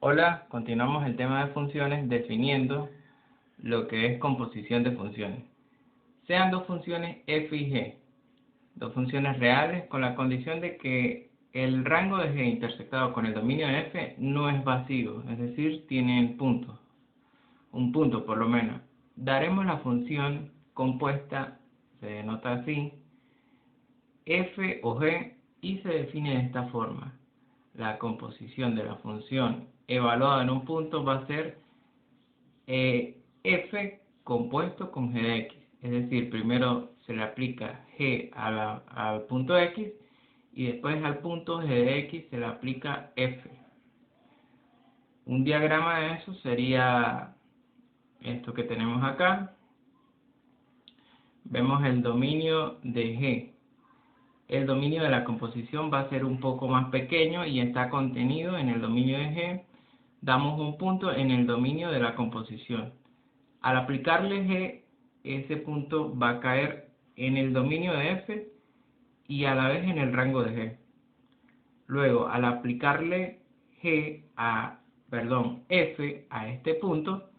Hola, continuamos el tema de funciones definiendo lo que es composición de funciones. Sean dos funciones f y g, dos funciones reales con la condición de que el rango de g intersectado con el dominio de f no es vacío, es decir, tienen puntos, un punto por lo menos. Daremos la función compuesta, se denota así, f o g, y se define de esta forma. La composición de la función evaluada en un punto va a ser f compuesto con g de x. Es decir, primero se le aplica g al punto x y después al punto g de x se le aplica f. Un diagrama de eso sería esto que tenemos acá. Vemos el dominio de g. El dominio de la composición va a ser un poco más pequeño y está contenido en el dominio de g. Damos un punto en el dominio de la composición. Al aplicarle g, ese punto va a caer en el dominio de f y a la vez en el rango de g. Luego, al aplicarle f a este punto,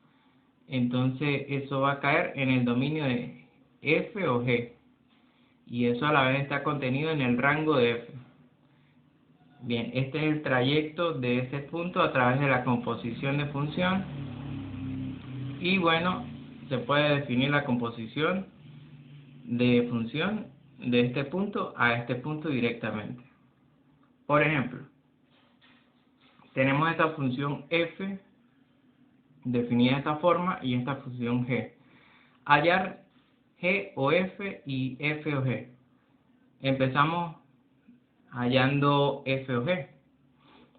entonces eso va a caer en el dominio de f o g. Y eso a la vez está contenido en el rango de f. Bien, este es el trayecto de ese punto a través de la composición de función. Y bueno, se puede definir la composición de función de este punto a este punto directamente. Por ejemplo, tenemos esta función f definida de esta forma y esta función g. Hallar g o f y f o g. Empezamos hallando f o g.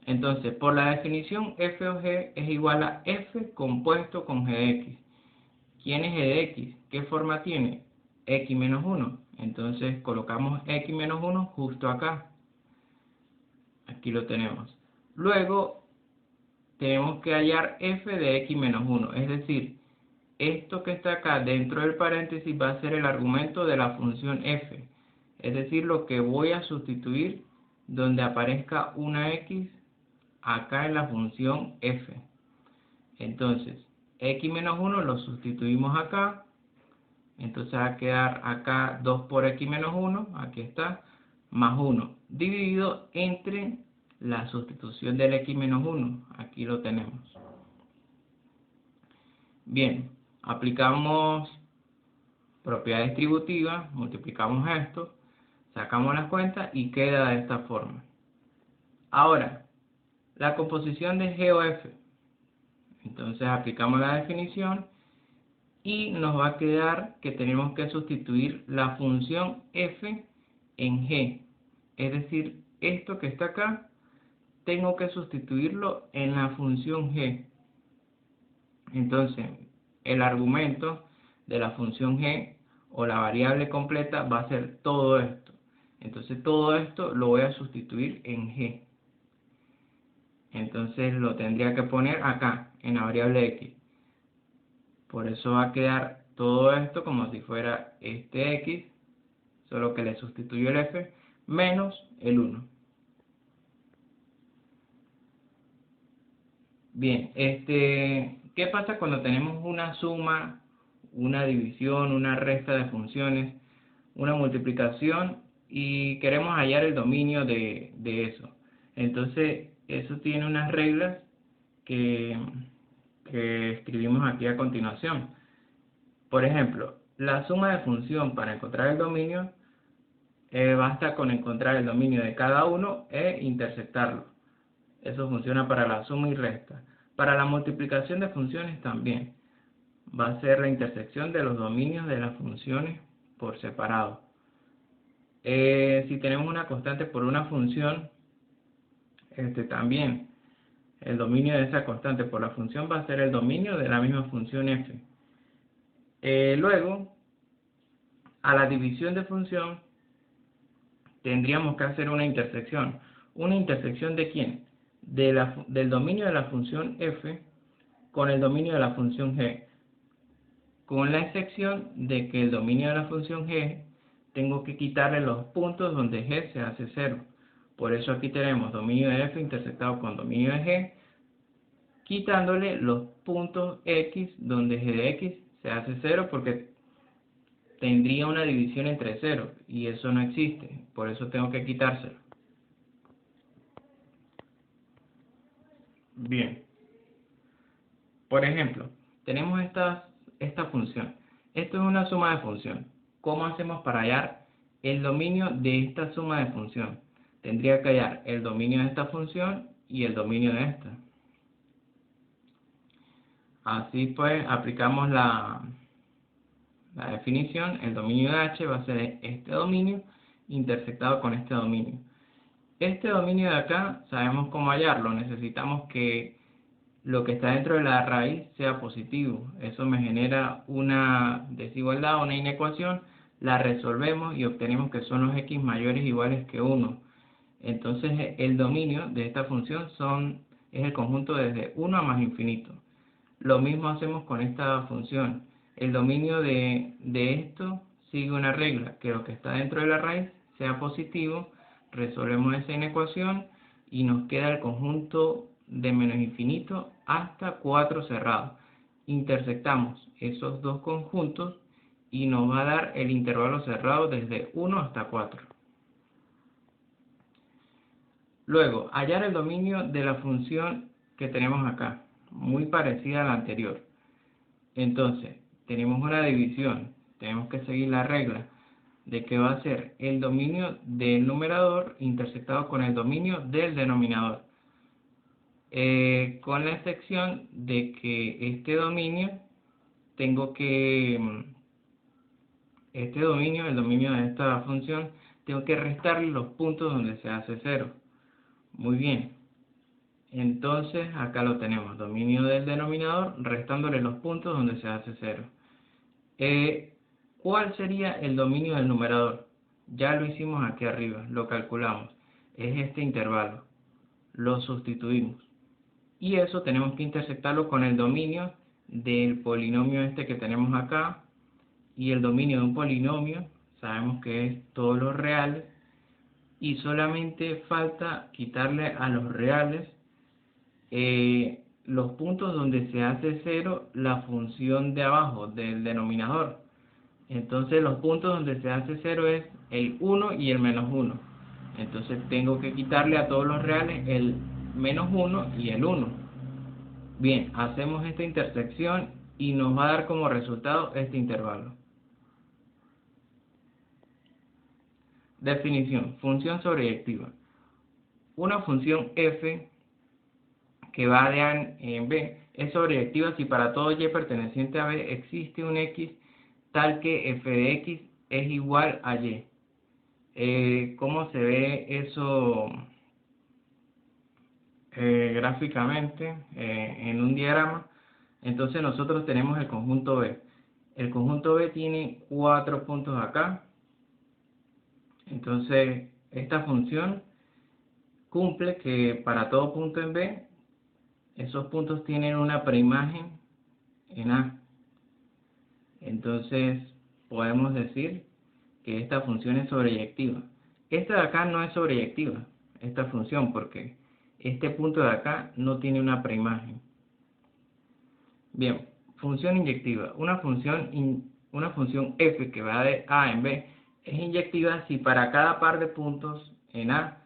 Entonces, por la definición, f o g es igual a f compuesto con g de x. ¿Quién es g de x? ¿Qué forma tiene? X menos 1. Entonces, colocamos x menos 1 justo acá. Aquí lo tenemos. Luego, tenemos que hallar f de x menos 1. Es decir, esto que está acá dentro del paréntesis va a ser el argumento de la función f. Es decir, lo que voy a sustituir donde aparezca una x acá en la función f. Entonces, x menos 1 lo sustituimos acá. Entonces va a quedar acá 2 por x menos 1, aquí está, más 1, dividido entre la sustitución del x menos 1. Aquí lo tenemos. Bien, aplicamos propiedad distributiva, multiplicamos esto, sacamos las cuentas y queda de esta forma. Ahora, la composición de g o f. Entonces aplicamos la definición y nos va a quedar que tenemos que sustituir la función f en g. Es decir, esto que está acá, tengo que sustituirlo en la función g. Entonces, el argumento de la función g o la variable completa va a ser todo esto. Entonces, todo esto lo voy a sustituir en g. Entonces, lo tendría que poner acá, en la variable x. Por eso va a quedar todo esto como si fuera este x, solo que le sustituyo el f, menos el 1. Bien, ¿qué pasa cuando tenemos una suma, una división, una resta de funciones, una multiplicación y queremos hallar el dominio de eso? Entonces, eso tiene unas reglas que escribimos aquí a continuación. Por ejemplo, la suma de función para encontrar el dominio, basta con encontrar el dominio de cada uno e intersectarlo. Eso funciona para la suma y resta. Para la multiplicación de funciones también. Va a ser la intersección de los dominios de las funciones por separado. Si tenemos una constante por una función, también el dominio de esa constante por la función va a ser el dominio de la misma función f. Luego, a la división de función, tendríamos que hacer una intersección. ¿Una intersección de quién? Del dominio de la función f con el dominio de la función g, con la excepción de que el dominio de la función g tengo que quitarle los puntos donde g se hace 0. Por eso aquí tenemos dominio de f intersectado con dominio de g, quitándole los puntos x donde g de x se hace 0 porque tendría una división entre 0 y eso no existe, por eso tengo que quitárselo. Bien, por ejemplo, tenemos esta función. Esto es una suma de función. ¿Cómo hacemos para hallar el dominio de esta suma de función? Tendría que hallar el dominio de esta función y el dominio de esta. Así pues, aplicamos la definición. El dominio de h va a ser este dominio intersectado con este dominio. Este dominio de acá, sabemos cómo hallarlo. Necesitamos que lo que está dentro de la raíz sea positivo. Eso me genera una desigualdad, una inecuación. La resolvemos y obtenemos que son los x mayores o iguales que 1. Entonces, el dominio de esta función es el conjunto desde 1 a más infinito. Lo mismo hacemos con esta función. El dominio de esto sigue una regla, que lo que está dentro de la raíz sea positivo. Resolvemos esa inecuación y nos queda el conjunto de menos infinito hasta 4 cerrados. Intersectamos esos dos conjuntos y nos va a dar el intervalo cerrado desde 1 hasta 4. Luego, hallar el dominio de la función que tenemos acá, muy parecida a la anterior. Entonces, tenemos una división, tenemos que seguir la regla de que va a ser el dominio del numerador intersectado con el dominio del denominador. Con la excepción de que este dominio, el dominio de esta función, tengo que restarle los puntos donde se hace 0. Muy bien. Entonces, acá lo tenemos, dominio del denominador, restándole los puntos donde se hace 0. ¿Cuál sería el dominio del numerador? Ya lo hicimos aquí arriba, lo calculamos. Es este intervalo. Lo sustituimos. Y eso tenemos que intersectarlo con el dominio del polinomio este que tenemos acá. Y el dominio de un polinomio, sabemos que es todos los reales. Y solamente falta quitarle a los reales los puntos donde se hace 0 la función de abajo del denominador. Entonces los puntos donde se hace 0 es el 1 y el menos 1. Entonces tengo que quitarle a todos los reales el menos 1 y el 1. Bien, hacemos esta intersección y nos va a dar como resultado este intervalo. Definición: función sobreyectiva. Una función f que va de A en B es sobreyectiva si para todo y perteneciente a B existe un x tal que f de x es igual a y. ¿Cómo se ve eso gráficamente en un diagrama? Entonces nosotros tenemos el conjunto B. El conjunto B tiene 4 puntos acá. Entonces esta función cumple que para todo punto en B, esos puntos tienen una preimagen en A. Entonces podemos decir que esta función es sobreyectiva. Esta de acá no es sobreyectiva, esta función, porque este punto de acá no tiene una preimagen. Bien, función inyectiva. Una función f que va de A en B es inyectiva si para cada par de puntos en A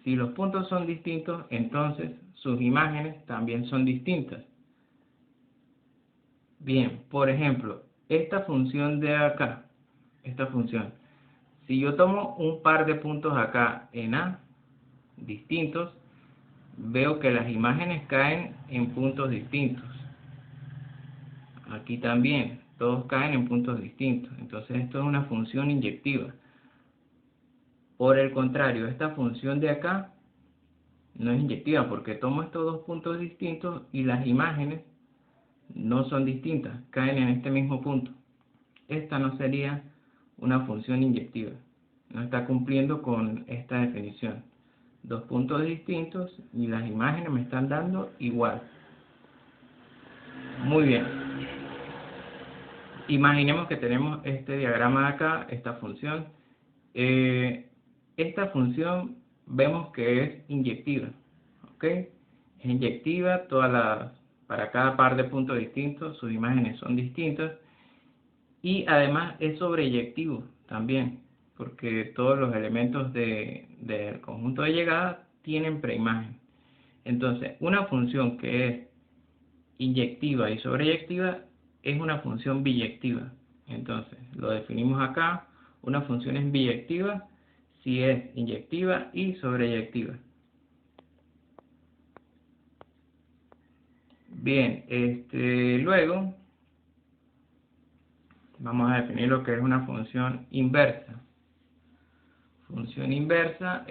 si los puntos son distintos, entonces sus imágenes también son distintas. Bien, por ejemplo, esta función de acá, si yo tomo un par de puntos acá en A, distintos, veo que las imágenes caen en puntos distintos. Aquí también, todos caen en puntos distintos. Entonces esto es una función inyectiva. Por el contrario, esta función de acá no es inyectiva porque tomo estos dos puntos distintos y las imágenes no son distintas, caen en este mismo punto. Esta no sería una función inyectiva, no está cumpliendo con esta definición. Dos puntos distintos y las imágenes me están dando igual. Muy bien. Imaginemos que tenemos este diagrama de acá, esta función. Esta función vemos que es inyectiva, ¿ok? es inyectiva, para cada par de puntos distintos, sus imágenes son distintas, y además es sobreyectivo también, porque todos los elementos del conjunto de llegada tienen preimagen. Entonces, una función que es inyectiva y sobreyectiva es una función biyectiva. Entonces, lo definimos acá. Una función es biyectiva si es inyectiva y sobreyectiva. Bien, luego vamos a definir lo que es una función inversa. Función inversa,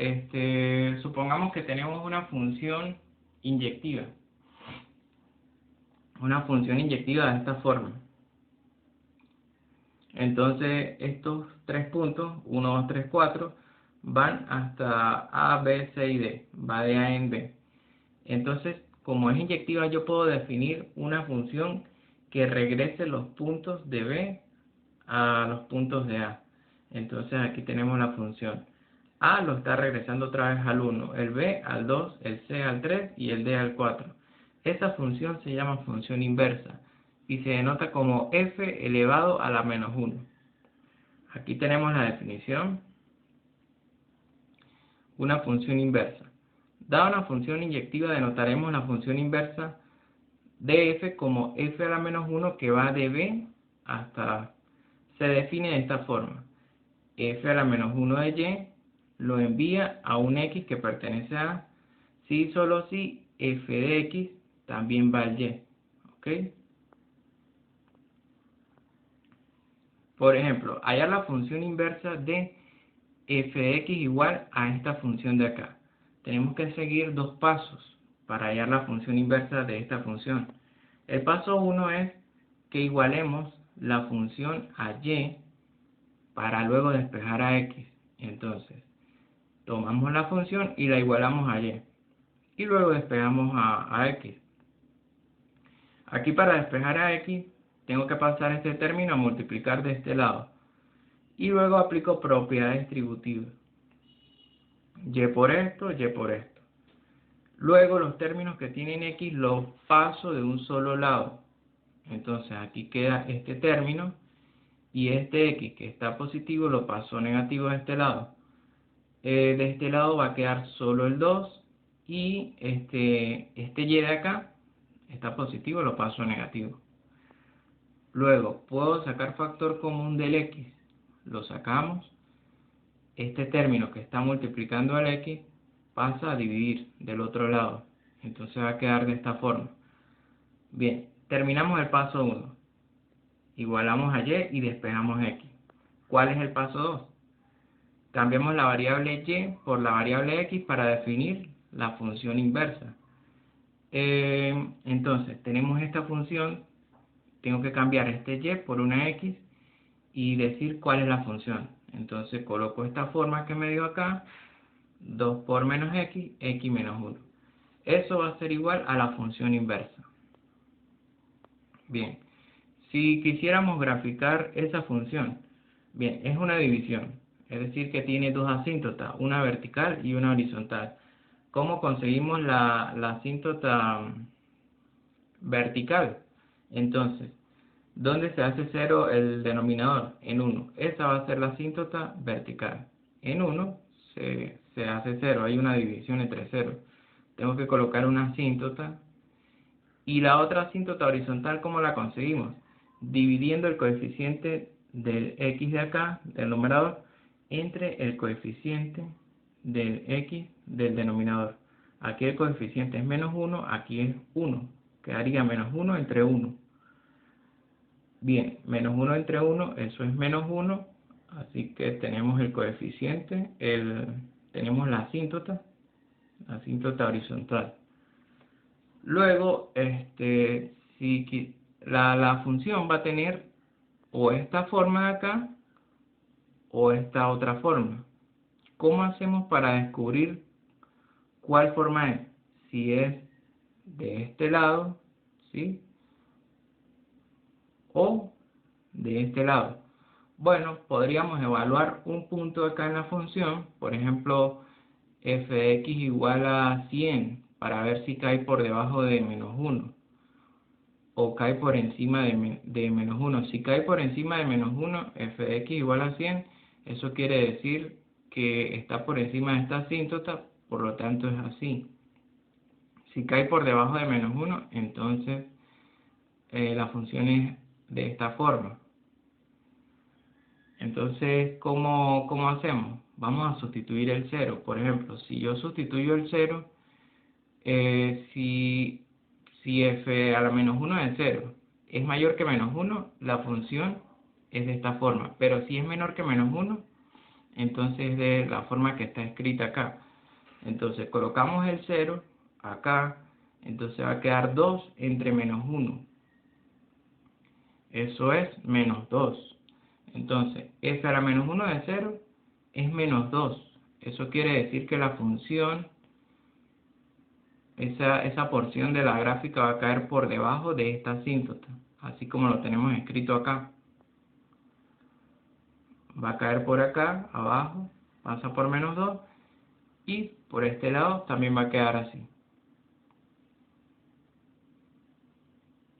supongamos que tenemos una función inyectiva. Una función inyectiva de esta forma. Entonces, estos 3 puntos, 1, 2, 3, 4, van hasta A, B, C y D. Va de A en B. Entonces, como es inyectiva, yo puedo definir una función que regrese los puntos de B a los puntos de A. Entonces, aquí tenemos la función. A lo está regresando otra vez al 1, el B al 2, el C al 3 y el D al 4. Esta función se llama función inversa y se denota como f elevado a la menos 1. Aquí tenemos la definición. Una función inversa. Dada una función inyectiva, denotaremos la función inversa de f como f a la menos 1 que va de B hasta A. Se define de esta forma. F a la menos 1 de Y lo envía a un X que pertenece a A, si y solo si f de X también va al Y. ¿Ok? Por ejemplo, hallar la función inversa de f de X igual a esta función de acá. Tenemos que seguir 2 pasos para hallar la función inversa de esta función. El paso 1 es que igualemos la función a Y para luego despejar a X. Entonces, tomamos la función y la igualamos a Y. Y luego despejamos a X. Aquí para despejar a X, tengo que pasar este término a multiplicar de este lado. Y luego aplico propiedad distributiva. Y por esto, Y por esto. Luego los términos que tienen X los paso de un solo lado. Entonces aquí queda este término y este X que está positivo lo paso negativo de este lado. De este lado va a quedar solo el 2 y este Y de acá está positivo, lo paso negativo. Luego puedo sacar factor común del X. Lo sacamos. Este término que está multiplicando al X pasa a dividir del otro lado. Entonces va a quedar de esta forma. Bien, terminamos el paso 1. Igualamos a Y y despejamos X. ¿Cuál es el paso 2? Cambiamos la variable Y por la variable X para definir la función inversa. Entonces, tenemos esta función. Tengo que cambiar este Y por una X y decir cuál es la función. Entonces coloco esta forma que me dio acá, 2 por menos X, X menos 1. Eso va a ser igual a la función inversa. Bien, si quisiéramos graficar esa función, bien, es una división, es decir que tiene 2 asíntotas, una vertical y una horizontal. ¿Cómo conseguimos la asíntota vertical? Entonces, ¿dónde se hace 0 el denominador? En 1. Esa va a ser la asíntota vertical. En 1 se hace 0, hay una división entre 0. Tengo que colocar una asíntota. Y la otra asíntota horizontal, ¿cómo la conseguimos? Dividiendo el coeficiente del X de acá, del numerador, entre el coeficiente del X del denominador. Aquí el coeficiente es menos 1, aquí es 1. Quedaría menos 1 entre 1. Bien, menos 1 entre 1, eso es menos 1, así que tenemos el coeficiente, tenemos la asíntota horizontal. Luego, si la función va a tener o esta forma de acá o esta otra forma. ¿Cómo hacemos para descubrir cuál forma es? Si es de este lado, ¿sí? O de este lado. Bueno, podríamos evaluar un punto acá en la función, por ejemplo, f de x igual a 100, para ver si cae por debajo de menos 1 o cae por encima de menos 1. Si cae por encima de menos 1, f de x igual a 100, eso quiere decir que está por encima de esta asíntota, por lo tanto es así. Si cae por debajo de menos 1, entonces la función es de esta forma. Entonces, ¿cómo hacemos? Vamos a sustituir el 0. Por ejemplo, si yo sustituyo el 0, si f a la menos 1 de 0 es mayor que menos 1, la función es de esta forma. Pero si es menor que menos 1, entonces es de la forma que está escrita acá. Entonces colocamos el 0 acá, entonces va a quedar 2 entre menos 1. Eso es menos 2. Entonces, f a la menos 1 de 0 es menos 2. Eso quiere decir que la función, esa porción de la gráfica va a caer por debajo de esta asíntota, así como lo tenemos escrito acá. Va a caer por acá, abajo, pasa por menos 2, y por este lado también va a quedar así.